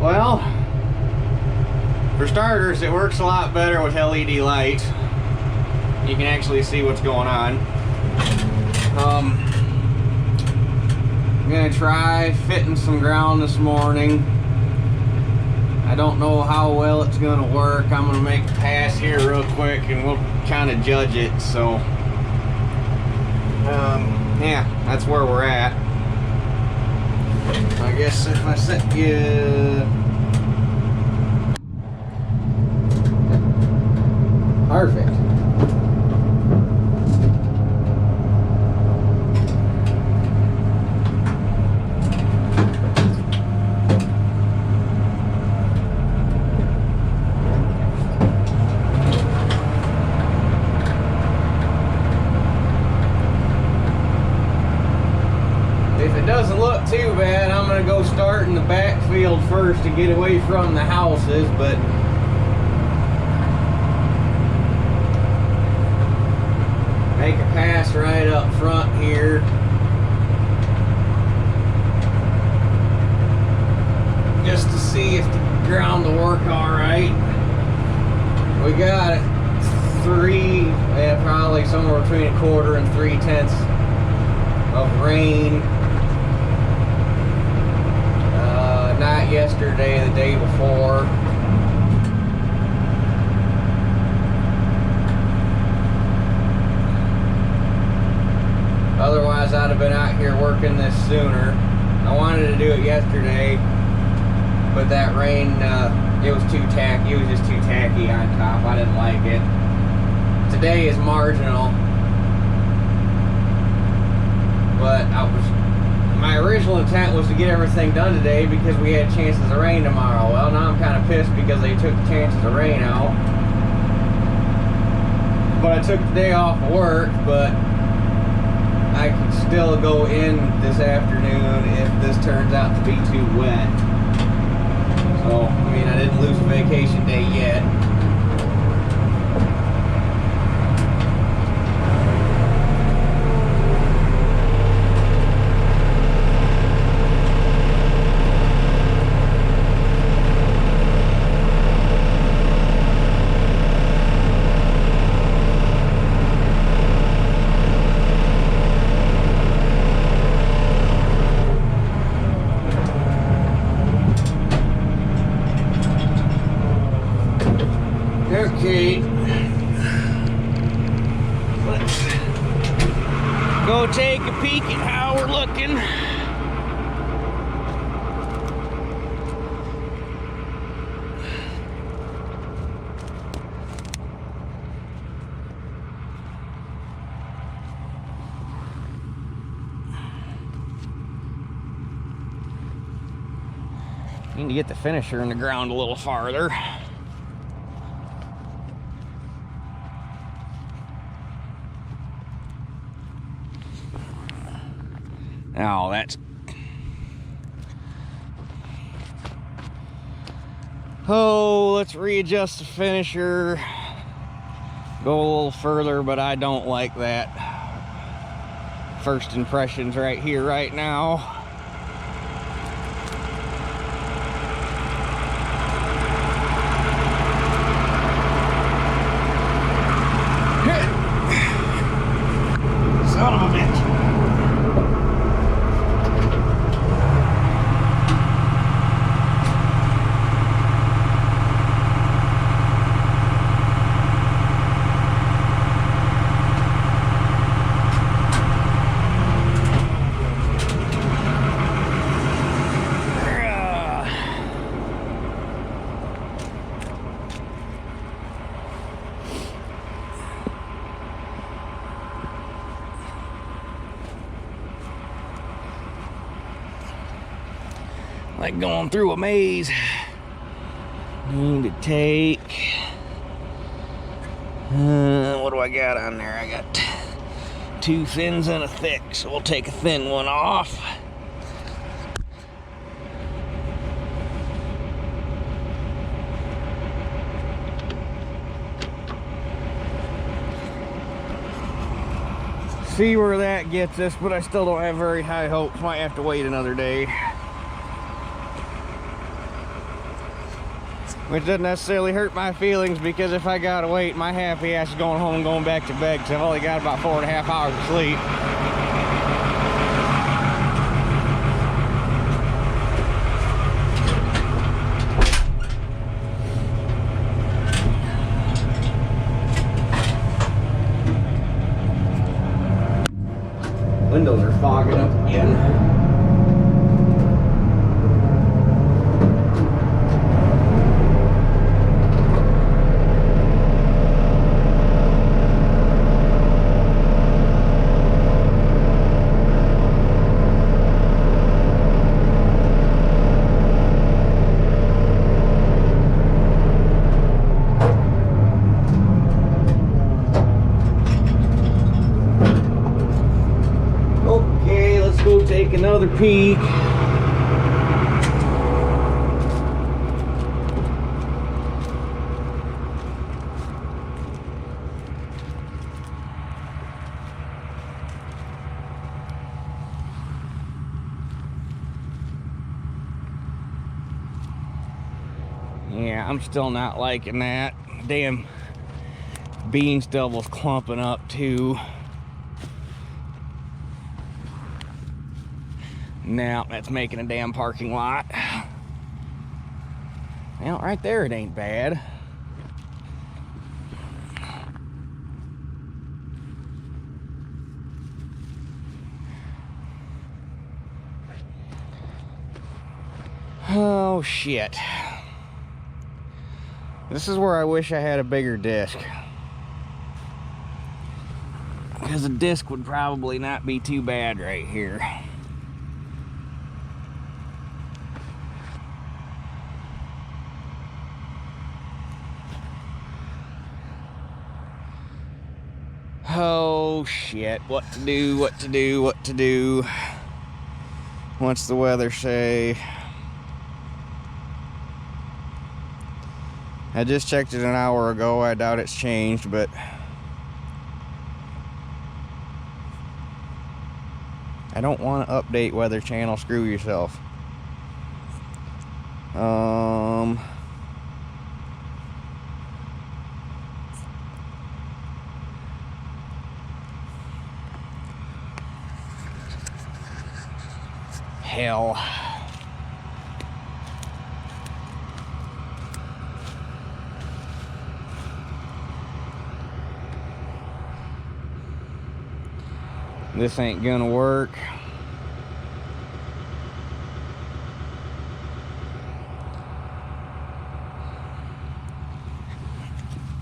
Well, for starters, it works a lot better with LED light. You can actually see what's going on. I'm gonna try fitting some ground this morning. I don't know how well it's gonna work. I'm gonna make a pass here real quick and we'll kind of judge it. So yeah, that's where we're at. I guess if I set you perfect. Doesn't look too bad. I'm gonna go start in the backfield first to get away from the houses, but make a pass right up front here. Just to see if the ground will work all right. We got probably somewhere between 1/4 and 3/10 of rain. Not yesterday, the day before. Otherwise, I'd have been out here working this sooner. I wanted to do it yesterday, but that rain, it was too tacky. It was just too tacky on top. I didn't like it. Today is marginal, but my original intent was to get everything done today because we had chances of rain tomorrow. Well, now I'm kind of pissed because they took the chances of rain out. But I took the day off of work, but I could still go in this afternoon if this turns out to be too wet. So, I mean, I didn't lose a vacation day yet. Okay, let's go take a peek at how we're looking. Need to get the finisher in the ground a little farther. Now that's... Oh, let's readjust the finisher. Go a little further, but I don't like that. First impressions right here, right now. Son of a bitch. Like going through a maze. Need to take, what do I got on there? I got 2 thins and a thick, so we'll take a thin one off. See where that gets us, but I still don't have very high hopes. Might have to wait another day. which doesn't necessarily hurt my feelings, because if I gotta wait, my happy ass is going home and going back to bed, because I've only got about 4.5 hours of sleep. Windows are fogging up again. Take another peek. Yeah, I'm still not liking that. Damn bean stubble's clumping up too. Now that's making a damn parking lot. Well, right there it ain't bad. Oh shit. This is where I wish I had a bigger disc, because a disc would probably not be too bad right here. Oh shit, what to do, what to do, what to do. What's the weather say? I just checked it an hour ago. I doubt it's changed, but I don't want to update Weather Channel. Screw yourself. Hell. This ain't gonna work.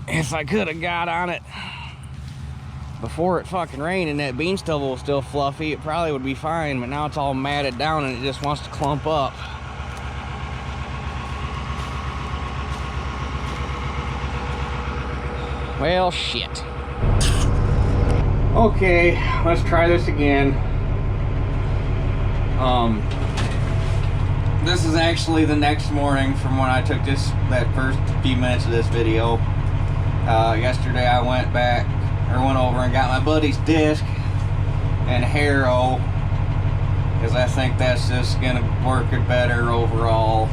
If I could have got on it before it fucking rained and that bean stubble was still fluffy, it probably would be fine, but now it's all matted down and it just wants to clump up. Well, shit. Okay, let's try this again. This is actually the next morning from when I took that first few minutes of this video. Yesterday I went over and got my buddy's disc and harrow, because I think that's just gonna work it better overall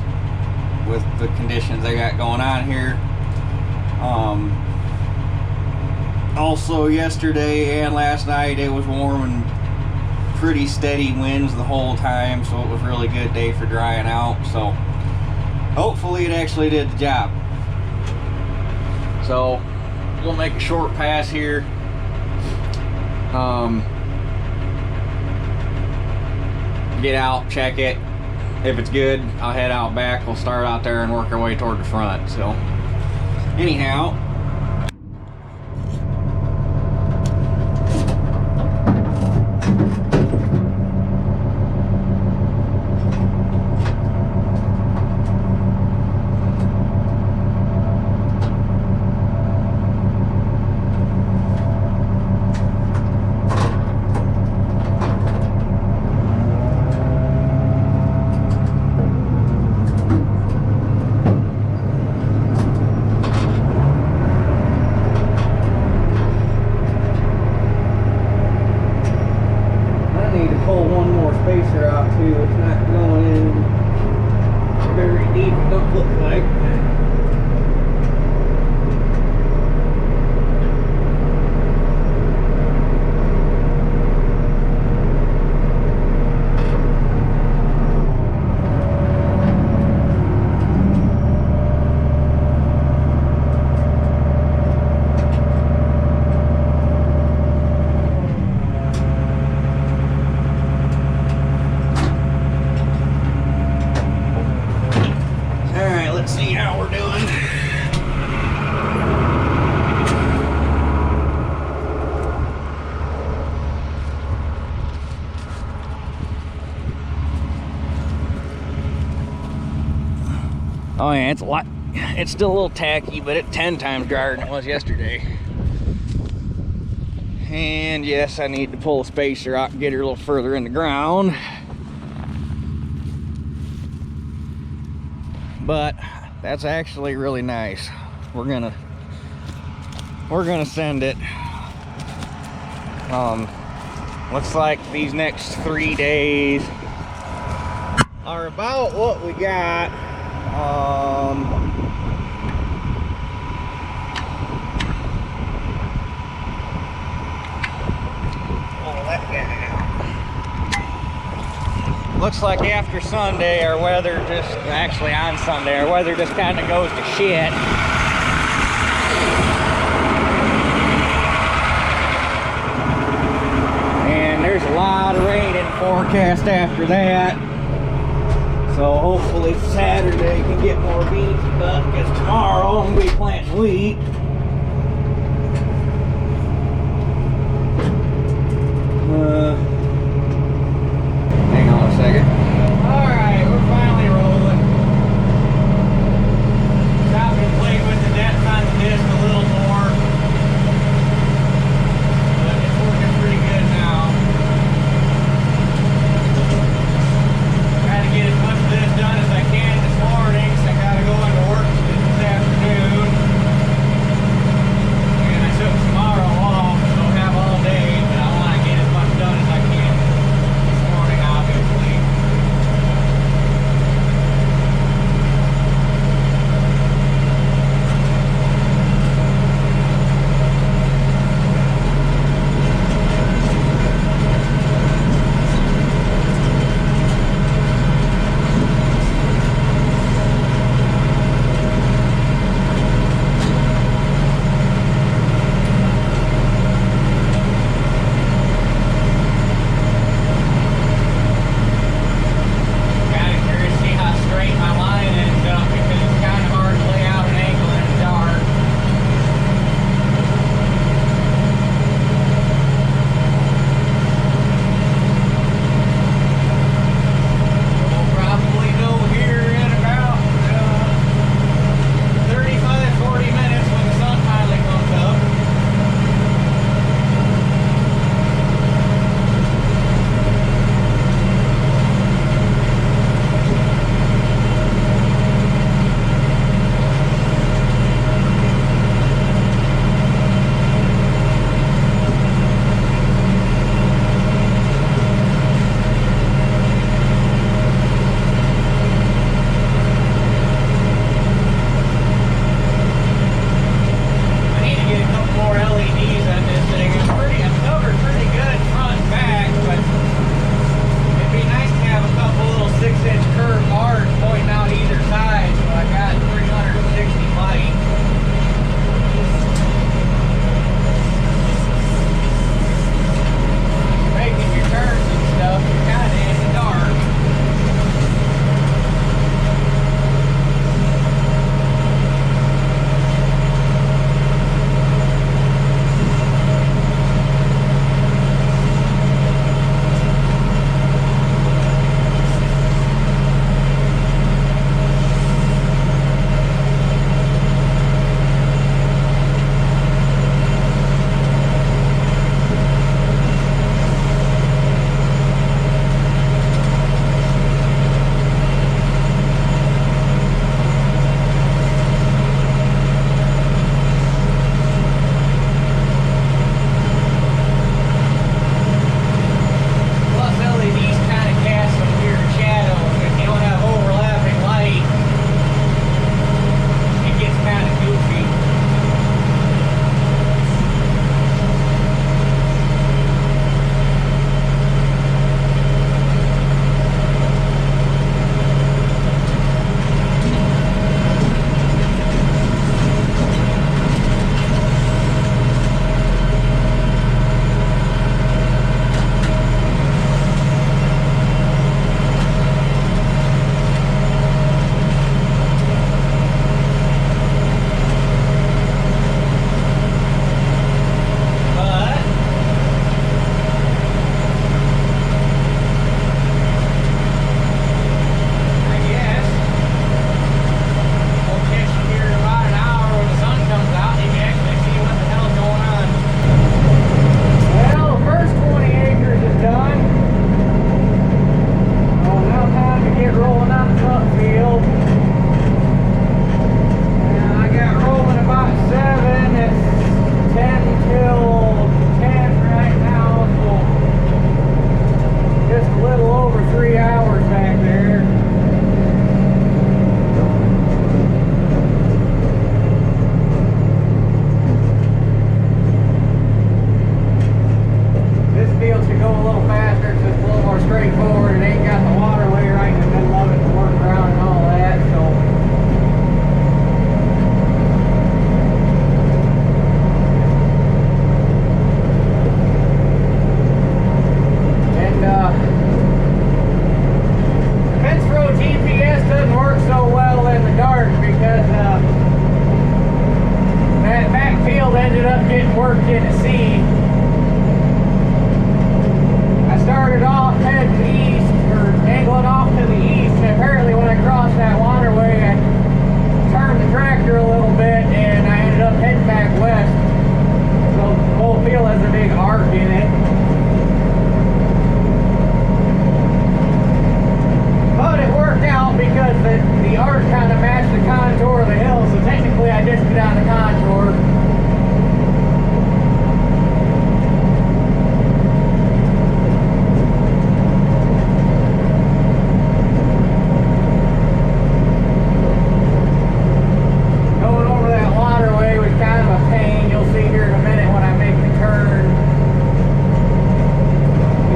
with the conditions I got going on here. Also yesterday and last night it was warm and pretty steady winds the whole time, so it was a really good day for drying out. So hopefully it actually did the job. So we'll make a short pass here. Get out, check it. If it's good, I'll head out back. We'll start out there and work our way toward the front. So anyhow, spacer out too. It's not going in very deep, it don't look like. Oh yeah, it's a lot. It's still a little tacky, but it's 10 times drier than it was yesterday. And yes, I need to pull a spacer out and get her a little further in the ground. But that's actually really nice. We're gonna send it. Looks like these next 3 days are about what we got. Looks like after Sunday, our weather just, actually on Sunday, our weather just kind of goes to shit. And there's a lot of rain in forecast after that. So hopefully Saturday can get more beans done, because tomorrow I'm going to be planting wheat. Hang on a second. Alright, we're finally rolling. Stop and play with the depth on the disc a little more. But it's working pretty good now. Try to get as much of this done as I can this morning, because I got to go into work this afternoon. And then we're going to be planting wheat. So hopefully Saturday can get more beans done, because tomorrow I'm going to be planting wheat. Hang on a second. Alright, we're finally rolling. Stop and play with the depth on the disc a little more. But it's working pretty good now. Try to get as much of this done as I can this morning, because I got to go into work this afternoon.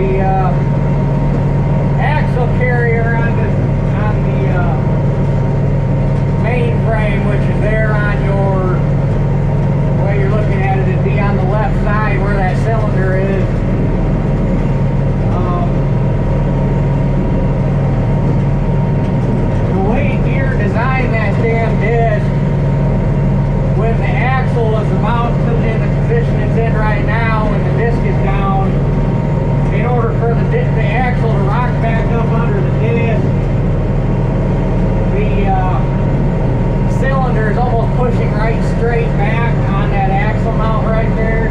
the axle carrier on the main frame, which is there on your, the way you're looking at it, it'd be on the left side where that cylinder is. The way Deere designed that damn disc, when the axle is about in the position it's in right now and the disc is down, in order for the axle to rock back up under the disc, the cylinder is almost pushing right straight back on that axle mount right there.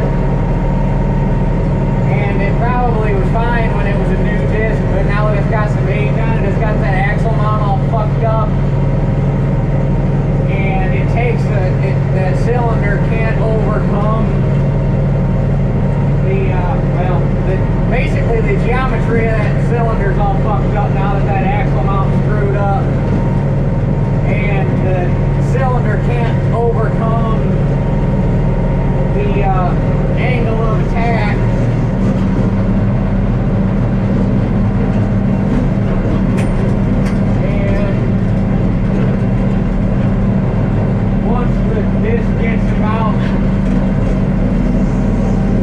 And it probably was fine when it was a new disc, but now that it's got some age on it, it's got that axle mount all fucked up. And it takes the cylinder can't overcome basically the geometry of that cylinder is all fucked up now that that axle mount's screwed up, and the cylinder can't overcome the angle of attack. And once the disc gets about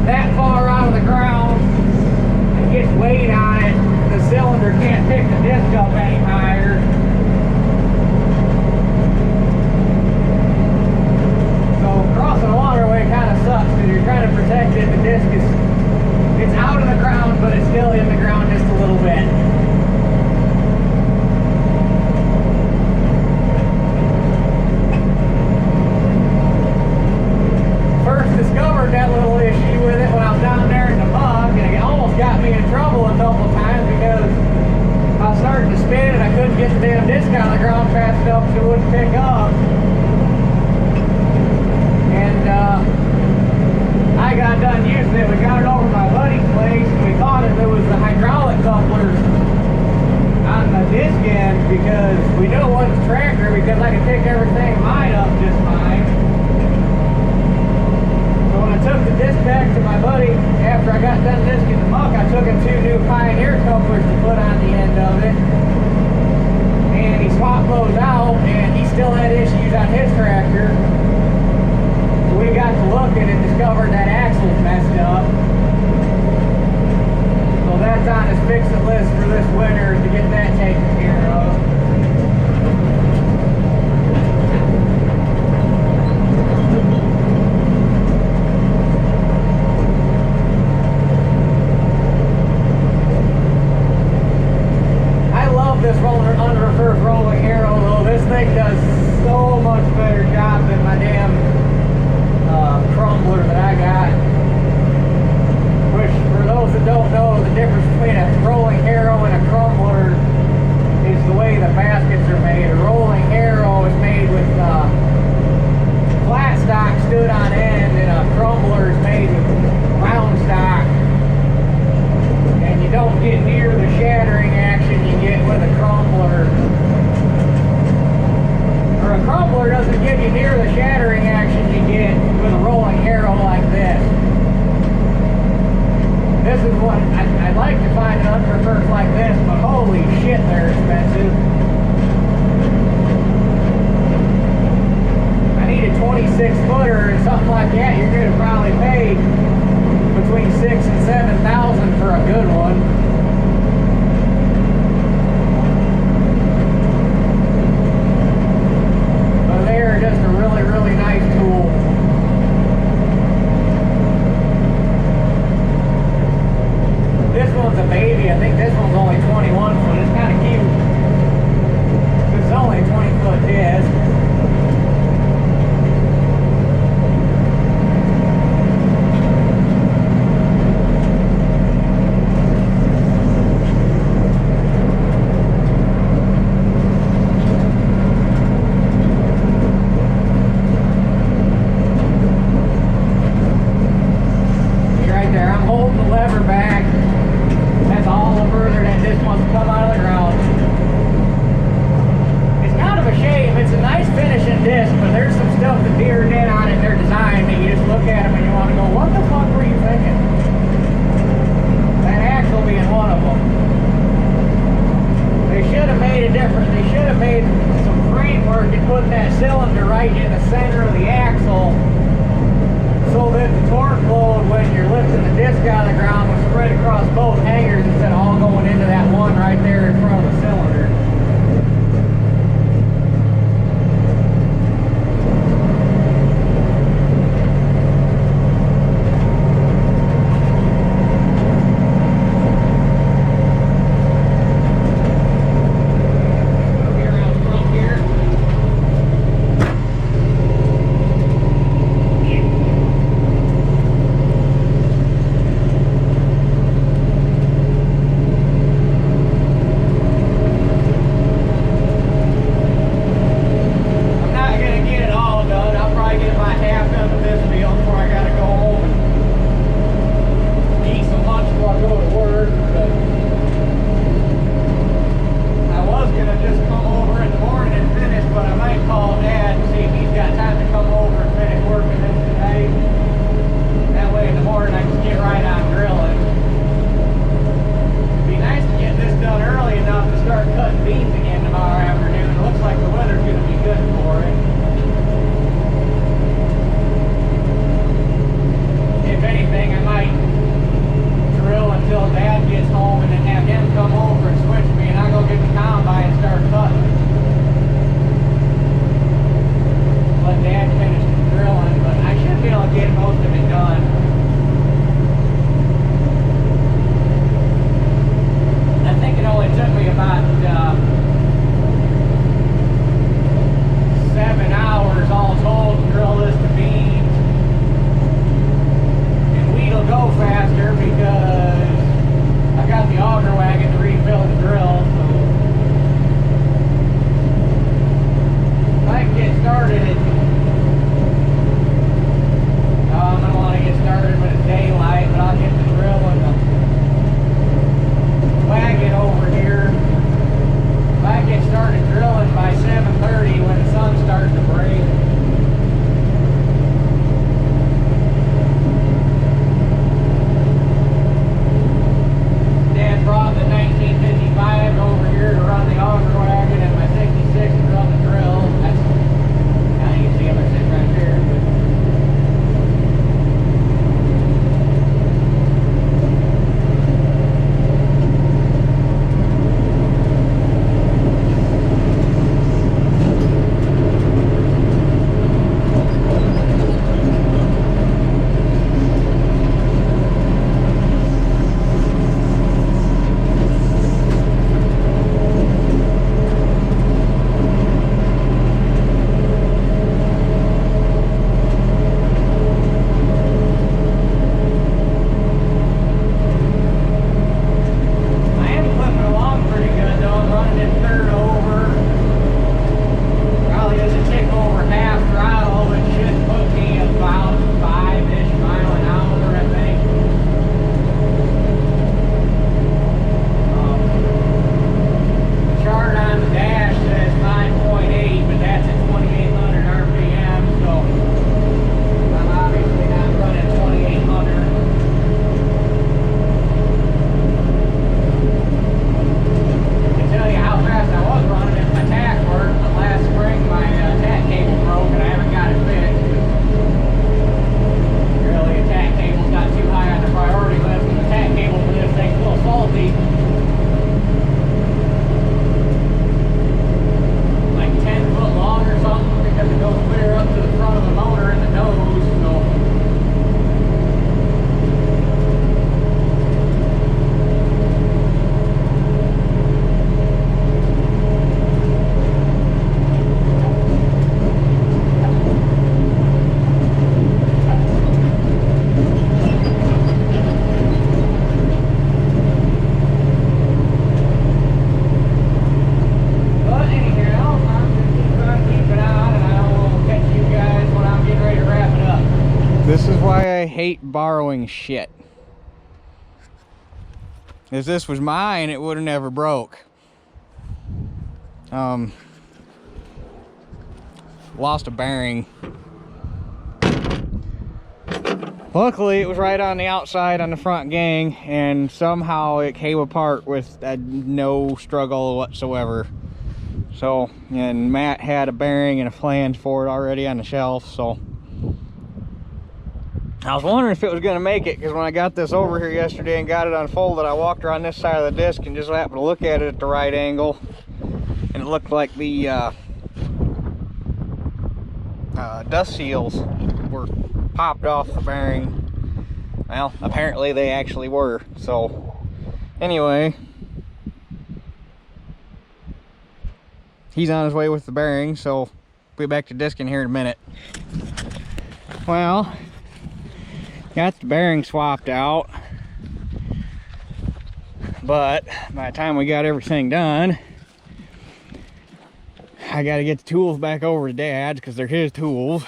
that far out of the ground and gets weight on it, the cylinder can't pick the disc up any higher. So crossing a waterway kind of sucks because you're trying to protect it. The disc is, it's out of the ground, but it's still in the ground just a little bit. First discovered that little issue with it when I was down there in the muck, and it almost got me in trouble a couple of times because I was starting to spin and I couldn't get the damn disc out of the ground fast enough so it wouldn't pick up. And I got done using it. We got it over to my buddy's place and we thought that there was the hydraulic couplers on the disc end because we knew it wasn't the tractor because I could pick everything in mine up just fine. When I took the disc back to my buddy, after I got done discing the muck, I took him 2 new Pioneer couplers to put on the end of it. And he swapped those out, and he still had issues on his tractor. So we got to looking and discovered that axle's messed up. So that's on his fix-it list for this winter to get that taken care of. This under reverse rolling arrow, though, this thing does so much better job than my damn crumbler that I got. Which, for those that don't know, the difference between a rolling arrow and a crumbler is the way the baskets are made. A rolling arrow is made with flat stock stood on end, and a crumbler is made with round stock. And you don't get near the shattering action you get with a crumbler. Or a crumbler doesn't get you near the shattering action you get with a rolling arrow like this. This is what I'd like to find an underreverse like this, but holy shit, they're expensive. I need a 26 footer and something like that. You're going to probably pay between $6,000 and $7,000 for a good one. But they are just a really, really nice tool. This one's a baby. I think this one's only 21 foot. It's kind of cute. It's only a 20-foot disc. Right there, I'm holding the lever back. That's all the further that this wants to come out of the ground. hate borrowing shit. If this was mine, it would have never broke. Lost a bearing. Luckily, it was right on the outside on the front gang, and somehow it came apart with no struggle whatsoever. So, and Matt had a bearing and a flange for it already on the shelf, so I was wondering if it was going to make it, because when I got this over here yesterday and got it unfolded, I walked around this side of the disc and just happened to look at it at the right angle, and it looked like the dust seals were popped off the bearing. Well, apparently they actually were. So anyway, he's on his way with the bearing, so we'll be back to disking here in a minute. Well, got the bearing swapped out, but by the time we got everything done, I got to get the tools back over to Dad's because they're his tools.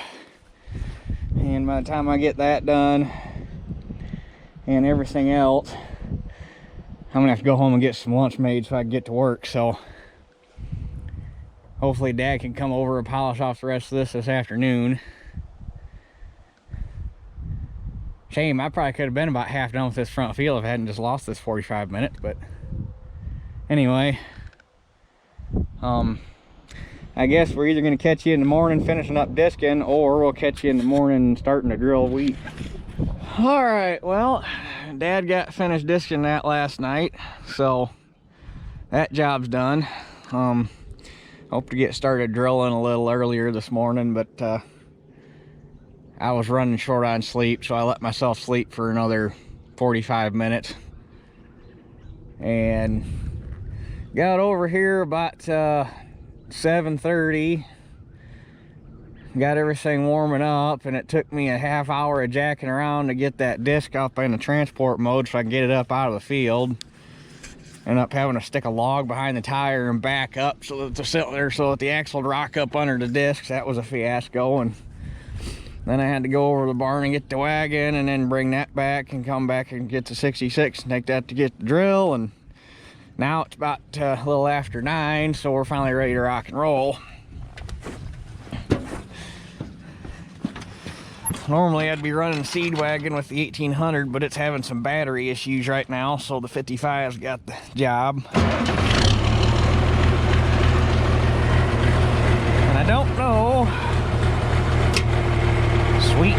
And by the time I get that done and everything else, I'm gonna have to go home and get some lunch made so I can get to work. So hopefully Dad can come over and polish off the rest of this afternoon. Shame, I probably could have been about half done with this front field if I hadn't just lost this 45 minutes. But anyway, I guess we're either going to catch you in the morning finishing up disking, or we'll catch you in the morning starting to drill wheat. All right, well, Dad got finished disking that last night, so that job's done. Hope to get started drilling a little earlier this morning, but I was running short on sleep, so I let myself sleep for another 45 minutes. And got over here about 7:30, got everything warming up, and it took me a half hour of jacking around to get that disc up in the transport mode so I can get it up out of the field. Ended up having to stick a log behind the tire and back up so that the cylinder, so that the axle would rock up under the discs. That was a fiasco. And then I had to go over to the barn and get the wagon, and then bring that back and come back and get the 66 and take that to get the drill. And now it's about a little after 9, so we're finally ready to rock and roll. Normally I'd be running seed wagon with the 1800, but it's having some battery issues right now, so the 55's got the job. And I don't know. Sweet.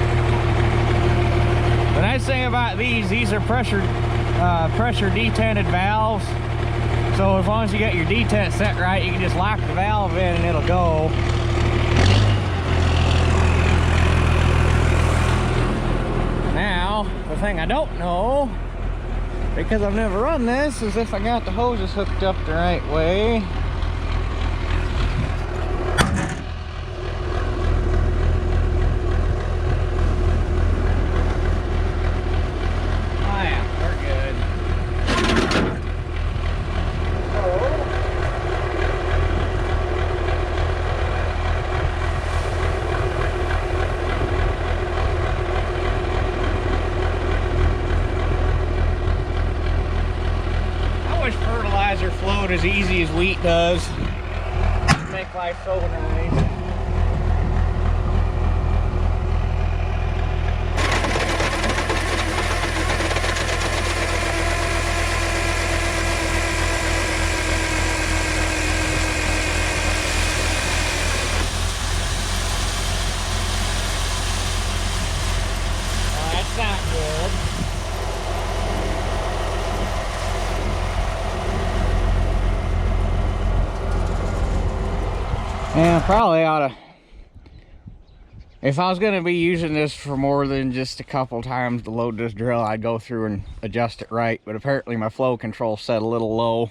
What I'd say about these are pressure detented valves. So as long as you got your detent set right, you can just lock the valve in and it'll go. Now, the thing I don't know, because I've never run this, is if I got the hoses hooked up the right way. Flowed as easy as wheat does. Make life so nice. Well, that's not good. Yeah, probably ought to. If I was going to be using this for more than just a couple times to load this drill, I'd go through and adjust it right. But apparently my flow control set a little low.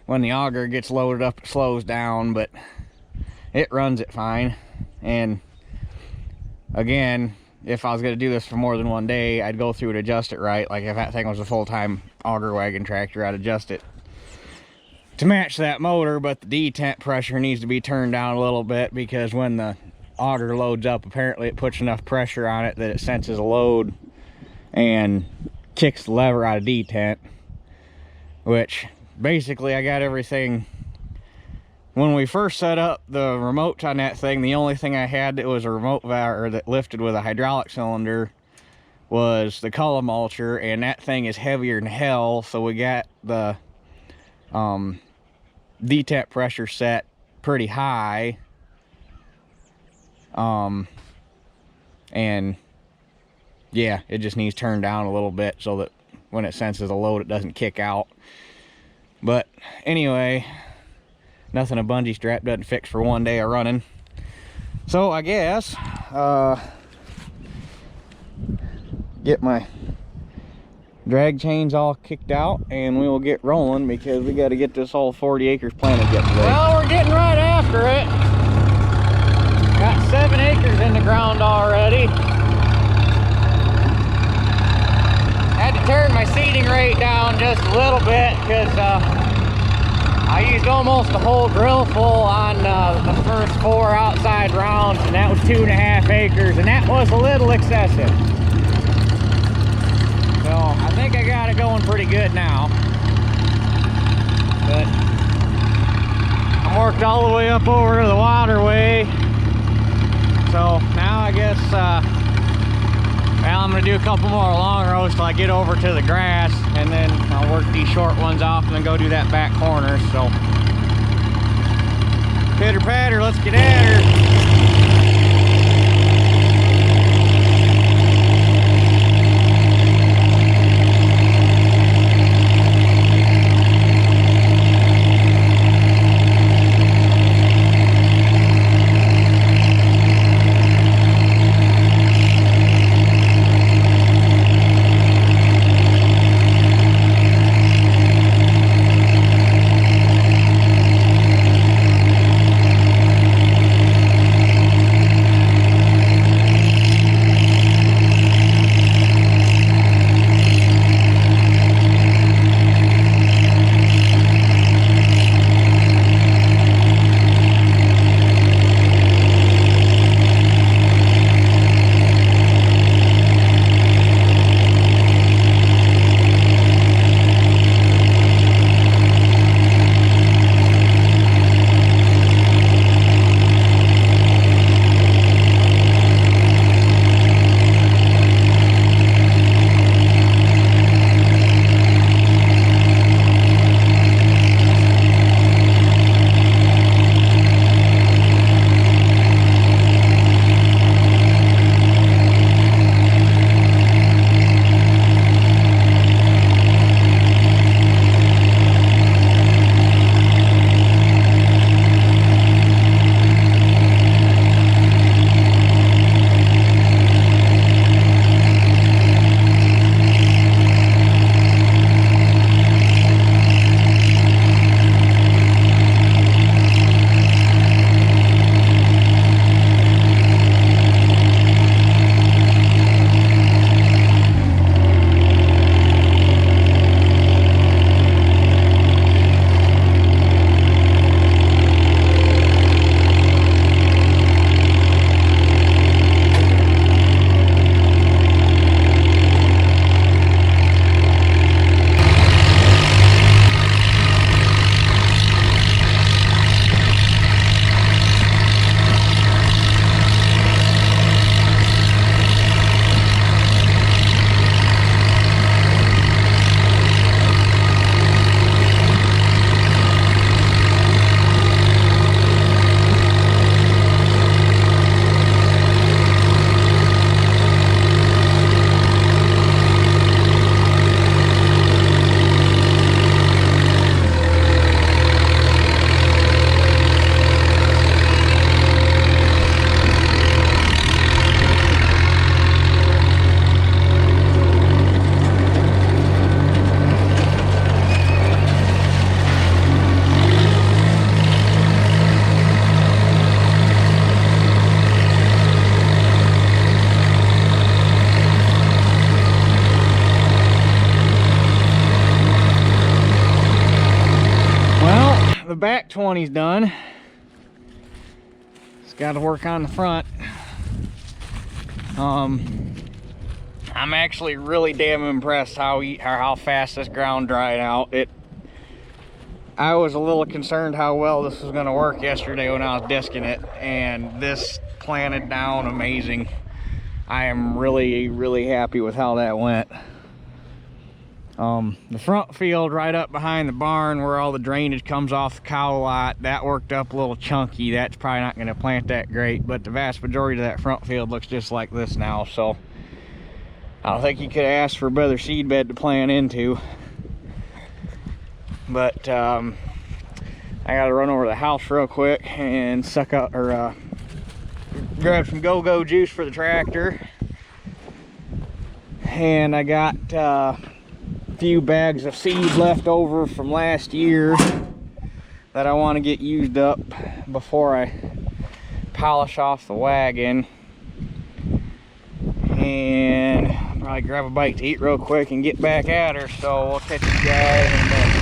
When the auger gets loaded up, it slows down, but it runs it fine. And again, if I was going to do this for more than one day, I'd go through and adjust it right. Like if that thing was a full-time auger wagon tractor, I'd adjust it to match that motor, but the detent pressure needs to be turned down a little bit, because when the auger loads up, apparently it puts enough pressure on it that it senses a load and kicks the lever out of detent, which basically I got everything. When we first set up the remote on that thing, the only thing I had that was a remote valve or that lifted with a hydraulic cylinder was the column mulcher, and that thing is heavier than hell, so we got the detent pressure set pretty high, and yeah, it just needs turned down a little bit so that when it senses a load it doesn't kick out. But anyway, nothing a bungee strap doesn't fix for one day of running. So I guess get my drag chains all kicked out and we will get rolling, because we got to get this whole 40 acres planted yet today. Well, we're getting right after it. Got 7 acres in the ground already. Had to turn my seeding rate down just a little bit because I used almost the whole drill full on the first 4 outside rounds, and that was 2.5 acres, and that was a little excessive. So I think I got it going pretty good now. But I worked all the way up over to the waterway. So now I guess, well, I'm gonna do a couple more long rows till I get over to the grass, and then I'll work these short ones off and then go do that back corner. So pitter patter, let's get at her. The back 20's done. Just got to work on the front. I'm actually really damn impressed how fast this ground dried out. I was a little concerned how well this was going to work yesterday when I was disking it, and this planted down amazing. I am really, really happy with how that went. The front field right up behind the barn where all the drainage comes off the cow lot, that worked up a little chunky. That's probably not going to plant that great, but the vast majority of that front field looks just like this now, so I don't think you could ask for a better seed bed to plant into. But I gotta run over to the house real quick and suck up or grab some go-go juice for the tractor. And I got a few bags of seed left over from last year that I want to get used up before I polish off the wagon. And I'll probably grab a bite to eat real quick and get back at her. So we'll catch you guys in a minute.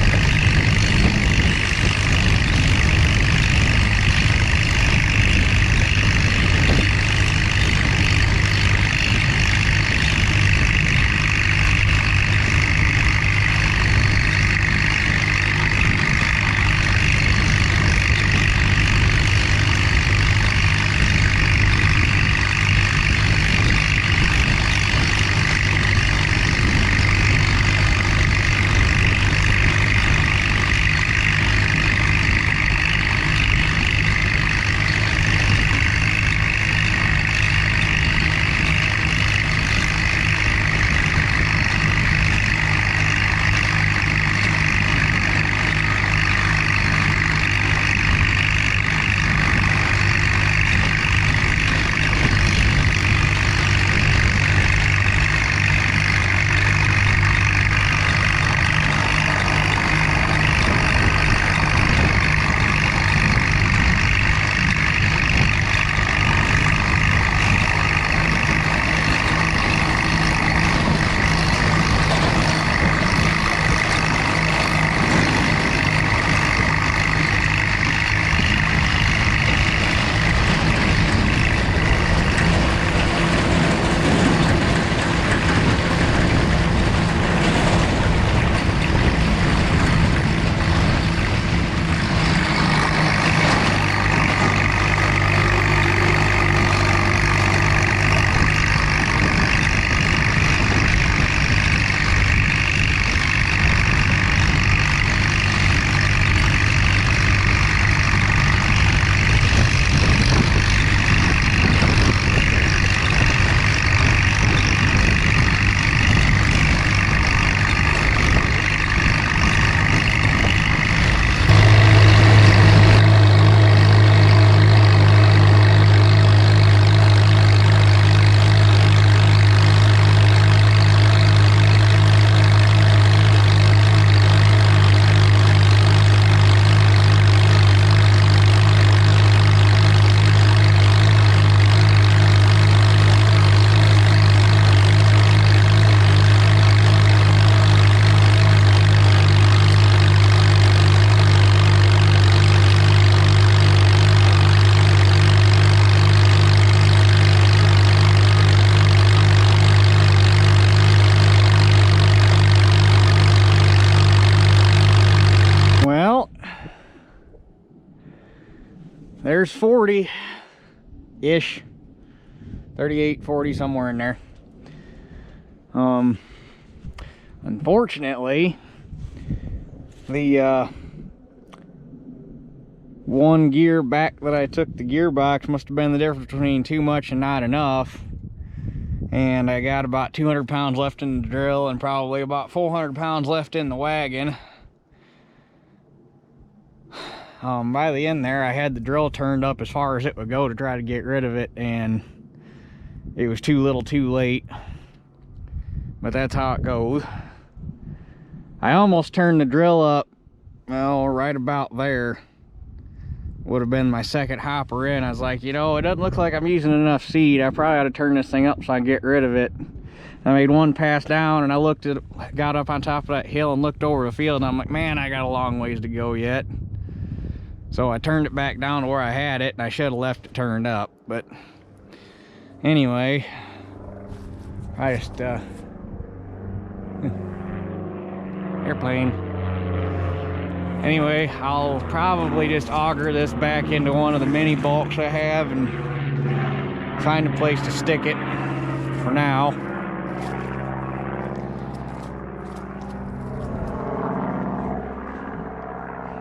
There's 40-ish, 38, 40, somewhere in there. Unfortunately, the one gear back that I took the gearbox must have been the difference between too much and not enough. And I got about 200 pounds left in the drill and probably about 400 pounds left in the wagon. By the end there, I had the drill turned up as far as it would go to try to get rid of it, and it was too little too late. But that's how it goes. I almost turned the drill up, well, right about there. Would have been my second hopper in. I was like, you know, it doesn't look like I'm using enough seed. I probably ought to turn this thing up so I can get rid of it. I made one pass down, and I got up on top of that hill and looked over the field, and I'm like, man, I got a long ways to go yet. So I turned it back down to where I had it, and I should have left it turned up. But anyway, I just airplane. Anyway, I'll probably just auger this back into one of the mini bulks I have and find a place to stick it for now.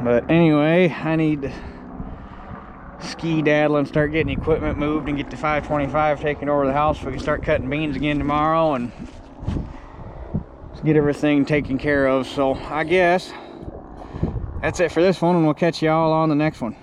But anyway, I need to ski-daddle and start getting equipment moved and get the 525 taken over the house so we can start cutting beans again tomorrow and get everything taken care of. So I guess that's it for this one, and we'll catch y'all on the next one.